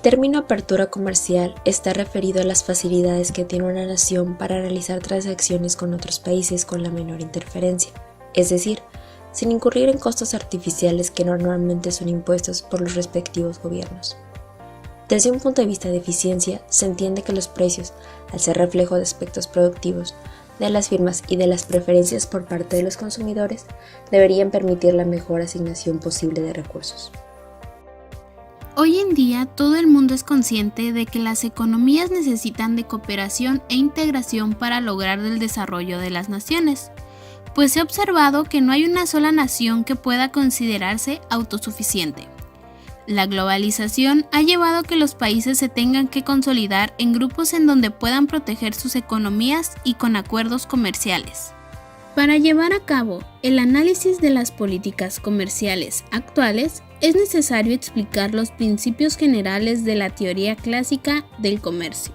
término apertura comercial está referido a las facilidades que tiene una nación para realizar transacciones con otros países con la menor interferencia, es decir, sin incurrir en costos artificiales que normalmente son impuestos por los respectivos gobiernos. Desde un punto de vista de eficiencia, se entiende que los precios, al ser reflejo de aspectos productivos de las firmas y de las preferencias por parte de los consumidores, deberían permitir la mejor asignación posible de recursos. Hoy en día todo el mundo es consciente de que las economías necesitan de cooperación e integración para lograr el desarrollo de las naciones, pues se ha observado que no hay una sola nación que pueda considerarse autosuficiente. La globalización ha llevado a que los países se tengan que consolidar en grupos en donde puedan proteger sus economías y con acuerdos comerciales. Para llevar a cabo el análisis de las políticas comerciales actuales, es necesario explicar los principios generales de la teoría clásica del comercio.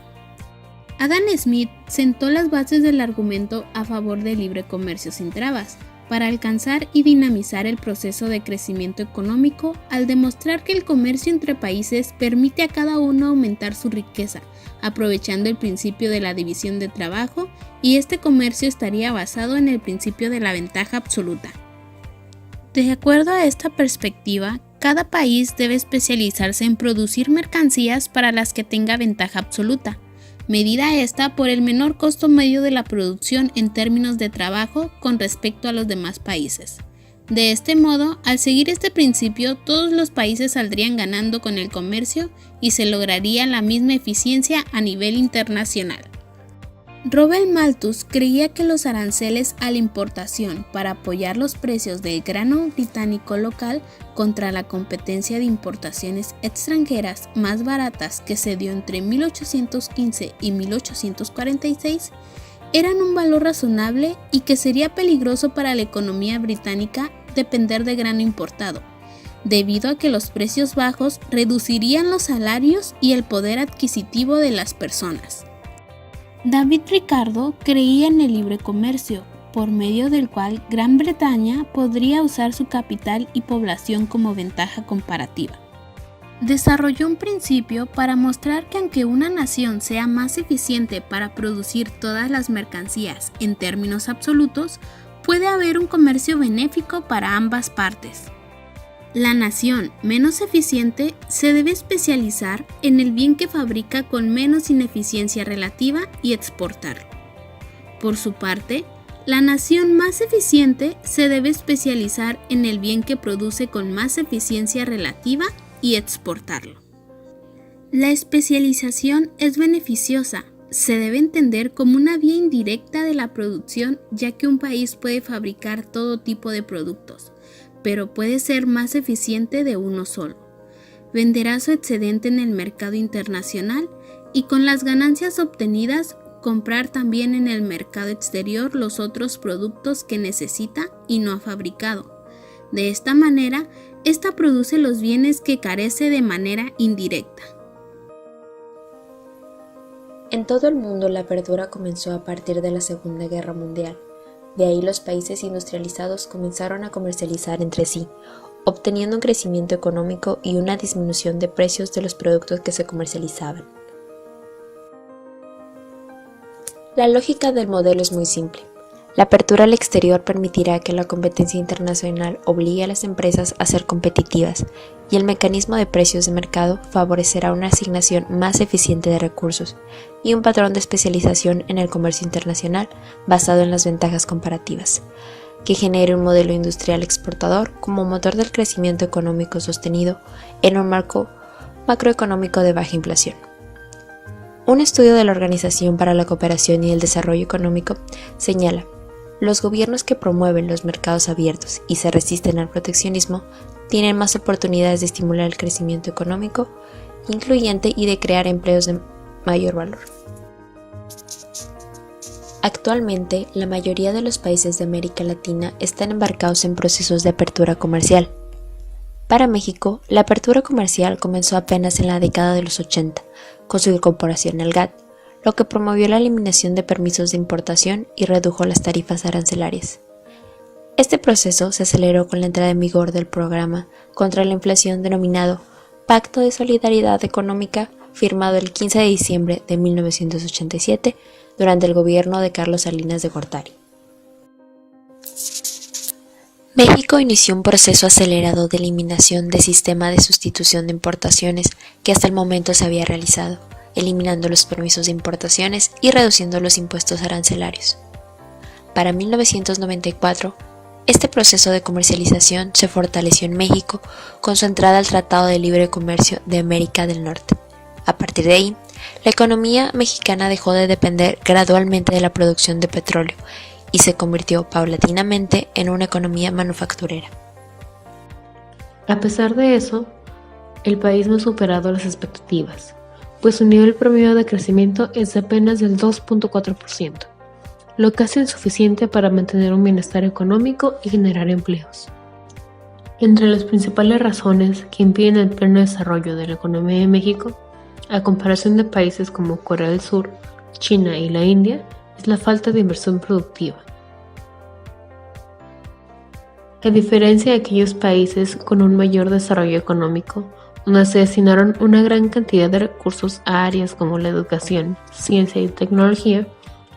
Adam Smith sentó las bases del argumento a favor del libre comercio sin trabas, para alcanzar y dinamizar el proceso de crecimiento económico al demostrar que el comercio entre países permite a cada uno aumentar su riqueza, aprovechando el principio de la división de trabajo, y este comercio estaría basado en el principio de la ventaja absoluta. De acuerdo a esta perspectiva, cada país debe especializarse en producir mercancías para las que tenga ventaja absoluta, medida esta por el menor costo medio de la producción en términos de trabajo con respecto a los demás países. De este modo, al seguir este principio, todos los países saldrían ganando con el comercio y se lograría la misma eficiencia a nivel internacional. Robert Malthus creía que los aranceles a la importación para apoyar los precios del grano británico local contra la competencia de importaciones extranjeras más baratas que se dio entre 1815 y 1846 eran un valor razonable y que sería peligroso para la economía británica depender de grano importado, debido a que los precios bajos reducirían los salarios y el poder adquisitivo de las personas. David Ricardo creía en el libre comercio, por medio del cual Gran Bretaña podría usar su capital y población como ventaja comparativa. Desarrolló un principio para mostrar que aunque una nación sea más eficiente para producir todas las mercancías en términos absolutos, puede haber un comercio benéfico para ambas partes. La nación menos eficiente se debe especializar en el bien que fabrica con menos ineficiencia relativa y exportarlo. Por su parte, la nación más eficiente se debe especializar en el bien que produce con más eficiencia relativa y exportarlo. La especialización es beneficiosa. Se debe entender como una vía indirecta de la producción, ya que un país puede fabricar todo tipo de productos, pero puede ser más eficiente de uno solo. Venderá su excedente en el mercado internacional y con las ganancias obtenidas comprar también en el mercado exterior los otros productos que necesita y no ha fabricado. De esta manera, esta produce los bienes que carece de manera indirecta. En todo el mundo la apertura comenzó a partir de la Segunda Guerra Mundial. De ahí los países industrializados comenzaron a comercializar entre sí, obteniendo un crecimiento económico y una disminución de precios de los productos que se comercializaban. La lógica del modelo es muy simple. La apertura al exterior permitirá que la competencia internacional obligue a las empresas a ser competitivas, y el mecanismo de precios de mercado favorecerá una asignación más eficiente de recursos y un patrón de especialización en el comercio internacional basado en las ventajas comparativas, que genere un modelo industrial exportador como motor del crecimiento económico sostenido en un marco macroeconómico de baja inflación. Un estudio de la Organización para la Cooperación y el Desarrollo Económico señala: los gobiernos que promueven los mercados abiertos y se resisten al proteccionismo tienen más oportunidades de estimular el crecimiento económico incluyente y de crear empleos de mayor valor. Actualmente, la mayoría de los países de América Latina están embarcados en procesos de apertura comercial. Para México, la apertura comercial comenzó apenas en la década de los 80, con su incorporación al GATT, lo que promovió la eliminación de permisos de importación y redujo las tarifas arancelarias. Este proceso se aceleró con la entrada en vigor del programa contra la inflación denominado Pacto de Solidaridad Económica firmado el 15 de diciembre de 1987 durante el gobierno de Carlos Salinas de Gortari. México inició un proceso acelerado de eliminación del sistema de sustitución de importaciones que hasta el momento se había realizado, eliminando los permisos de importaciones y reduciendo los impuestos arancelarios. Para 1994, este proceso de comercialización se fortaleció en México con su entrada al Tratado de Libre Comercio de América del Norte. A partir de ahí, la economía mexicana dejó de depender gradualmente de la producción de petróleo y se convirtió paulatinamente en una economía manufacturera. A pesar de eso, el país no ha superado las expectativas, pues su nivel promedio de crecimiento es de apenas del 2.4%, lo casi insuficiente para mantener un bienestar económico y generar empleos. Entre las principales razones que impiden el pleno desarrollo de la economía de México, a comparación de países como Corea del Sur, China y la India, es la falta de inversión productiva. A diferencia de aquellos países con un mayor desarrollo económico, donde se destinaron una gran cantidad de recursos a áreas como la educación, ciencia y tecnología,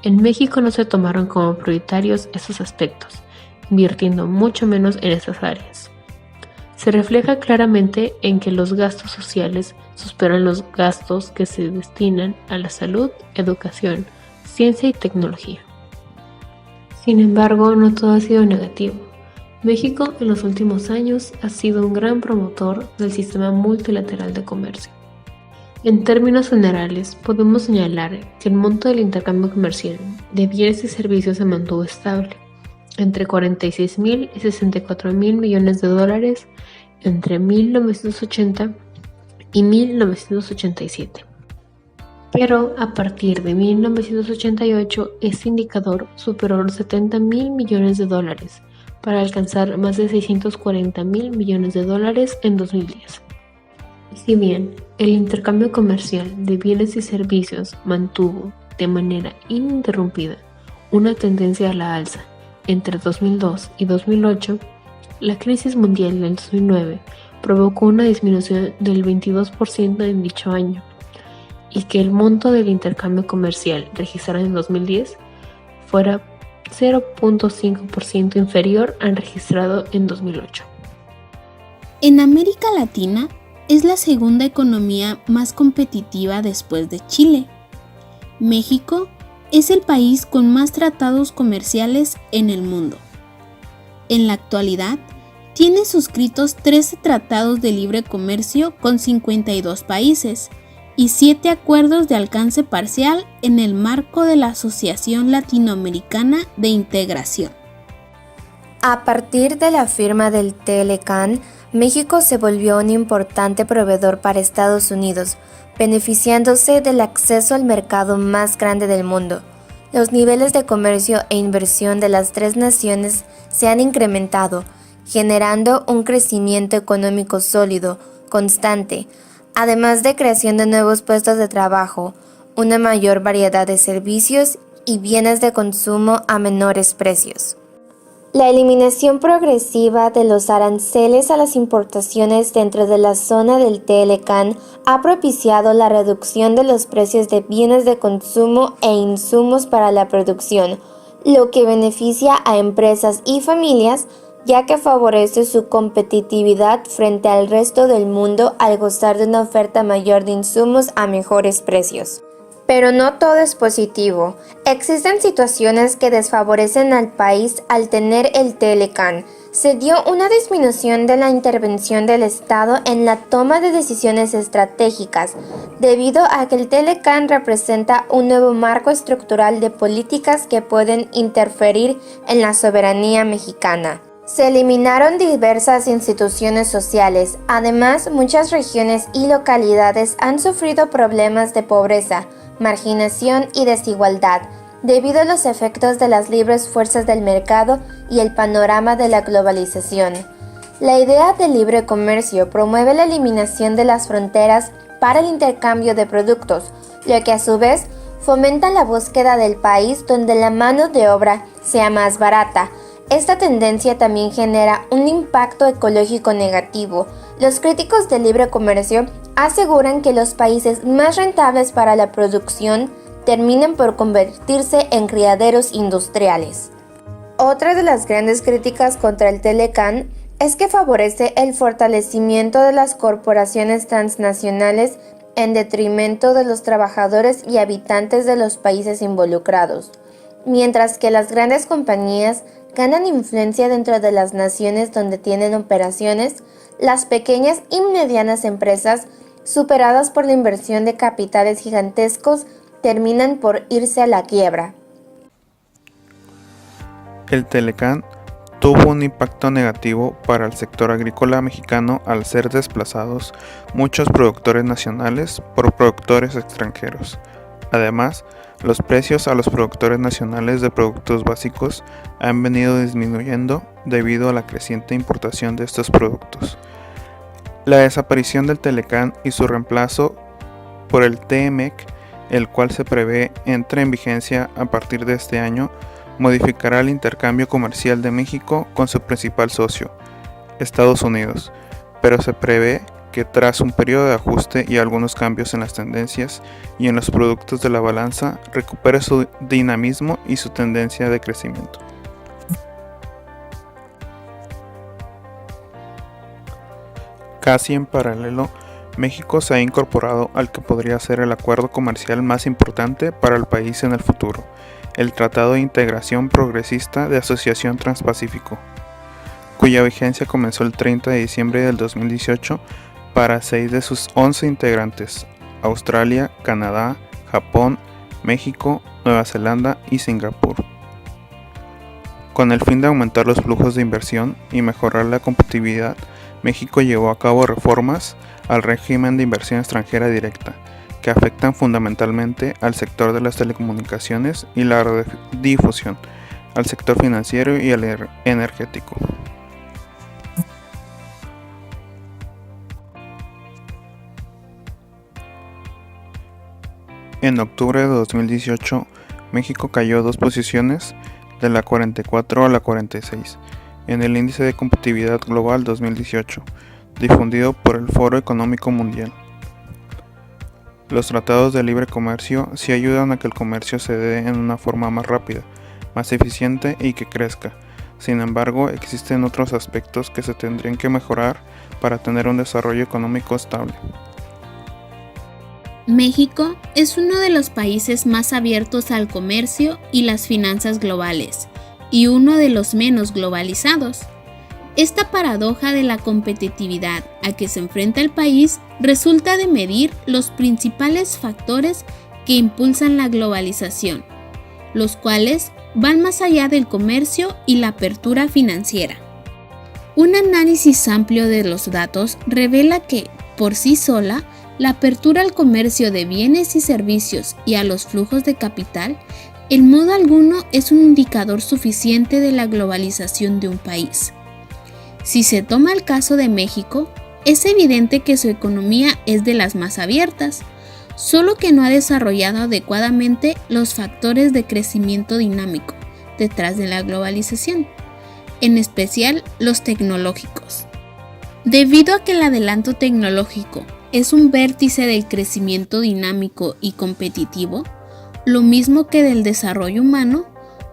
en México no se tomaron como prioritarios esos aspectos, invirtiendo mucho menos en esas áreas. Se refleja claramente en que los gastos sociales superan los gastos que se destinan a la salud, educación, ciencia y tecnología. Sin embargo, no todo ha sido negativo. México en los últimos años ha sido un gran promotor del sistema multilateral de comercio. En términos generales, podemos señalar que el monto del intercambio comercial de bienes y servicios se mantuvo estable, entre 46.000 y 64.000 millones de dólares entre 1980 y 1987. Pero a partir de 1988, este indicador superó los 70.000 millones de dólares para alcanzar más de 640.000 millones de dólares en 2010. Si bien el intercambio comercial de bienes y servicios mantuvo de manera ininterrumpida una tendencia a la alza entre 2002 y 2008, la crisis mundial del 2009 provocó una disminución del 22% en dicho año, y que el monto del intercambio comercial registrado en 2010 fuera 0.5% inferior al registrado en 2008. En América Latina es la segunda economía más competitiva después de Chile. México es el país con más tratados comerciales en el mundo. En la actualidad, tiene suscritos 13 tratados de libre comercio con 52 países y 7 acuerdos de alcance parcial en el marco de la Asociación Latinoamericana de Integración. A partir de la firma del TLCAN, México se volvió un importante proveedor para Estados Unidos, beneficiándose del acceso al mercado más grande del mundo. Los niveles de comercio e inversión de las tres naciones se han incrementado, generando un crecimiento económico sólido, constante, además de creación de nuevos puestos de trabajo, una mayor variedad de servicios y bienes de consumo a menores precios. La eliminación progresiva de los aranceles a las importaciones dentro de la zona del TLCAN ha propiciado la reducción de los precios de bienes de consumo e insumos para la producción, lo que beneficia a empresas y familias, ya que favorece su competitividad frente al resto del mundo al gozar de una oferta mayor de insumos a mejores precios. Pero no todo es positivo. Existen situaciones que desfavorecen al país al tener el TLCAN. Se dio una disminución de la intervención del Estado en la toma de decisiones estratégicas, debido a que el TLCAN representa un nuevo marco estructural de políticas que pueden interferir en la soberanía mexicana. Se eliminaron diversas instituciones sociales. Además, muchas regiones y localidades han sufrido problemas de pobreza, marginación y desigualdad, debido a los efectos de las libres fuerzas del mercado y el panorama de la globalización. La idea del libre comercio promueve la eliminación de las fronteras para el intercambio de productos, lo que a su vez fomenta la búsqueda del país donde la mano de obra sea más barata, Esta tendencia también genera un impacto ecológico negativo. Los críticos del libre comercio aseguran que los países más rentables para la producción terminan por convertirse en criaderos industriales. Otra de las grandes críticas contra el Telecán es que favorece el fortalecimiento de las corporaciones transnacionales en detrimento de los trabajadores y habitantes de los países involucrados, mientras que las grandes compañías ganan influencia dentro de las naciones donde tienen operaciones. Las pequeñas y medianas empresas, superadas por la inversión de capitales gigantescos, terminan por irse a la quiebra. El Telecán tuvo un impacto negativo para el sector agrícola mexicano al ser desplazados muchos productores nacionales por productores extranjeros. Además, los precios a los productores nacionales de productos básicos han venido disminuyendo debido a la creciente importación de estos productos. La desaparición del Telecán y su reemplazo por el TEMEC, el cual se prevé entre en vigencia a partir de este año, modificará el intercambio comercial de México con su principal socio, Estados Unidos, pero se prevé que tras un periodo de ajuste y algunos cambios en las tendencias y en los productos de la balanza, recupere su dinamismo y su tendencia de crecimiento. Casi en paralelo, México se ha incorporado al que podría ser el acuerdo comercial más importante para el país en el futuro, el Tratado de Integración Progresista de Asociación Transpacífico, cuya vigencia comenzó el 30 de diciembre del 2018 para 6 de sus 11 integrantes: Australia, Canadá, Japón, México, Nueva Zelanda y Singapur. Con el fin de aumentar los flujos de inversión y mejorar la competitividad, México llevó a cabo reformas al régimen de inversión extranjera directa, que afectan fundamentalmente al sector de las telecomunicaciones y la radiodifusión, al sector financiero y al energético. En octubre de 2018, México cayó 2 posiciones, de la 44 a la 46, en el Índice de Competitividad Global 2018, difundido por el Foro Económico Mundial. Los tratados de libre comercio sí ayudan a que el comercio se dé en una forma más rápida, más eficiente y que crezca. Sin embargo, existen otros aspectos que se tendrían que mejorar para tener un desarrollo económico estable. México es uno de los países más abiertos al comercio y las finanzas globales, y uno de los menos globalizados. Esta paradoja de la competitividad a que se enfrenta el país resulta de medir los principales factores que impulsan la globalización, los cuales van más allá del comercio y la apertura financiera. Un análisis amplio de los datos revela que, por sí sola, la apertura al comercio de bienes y servicios y a los flujos de capital, en modo alguno es un indicador suficiente de la globalización de un país. Si se toma el caso de México, es evidente que su economía es de las más abiertas, solo que no ha desarrollado adecuadamente los factores de crecimiento dinámico detrás de la globalización, en especial los tecnológicos. Debido a que el adelanto tecnológico es un vértice del crecimiento dinámico y competitivo, lo mismo que del desarrollo humano,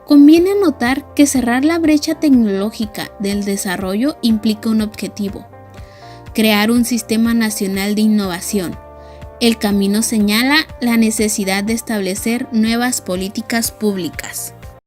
conviene notar que cerrar la brecha tecnológica del desarrollo implica un objetivo: crear un sistema nacional de innovación. El camino señala la necesidad de establecer nuevas políticas públicas.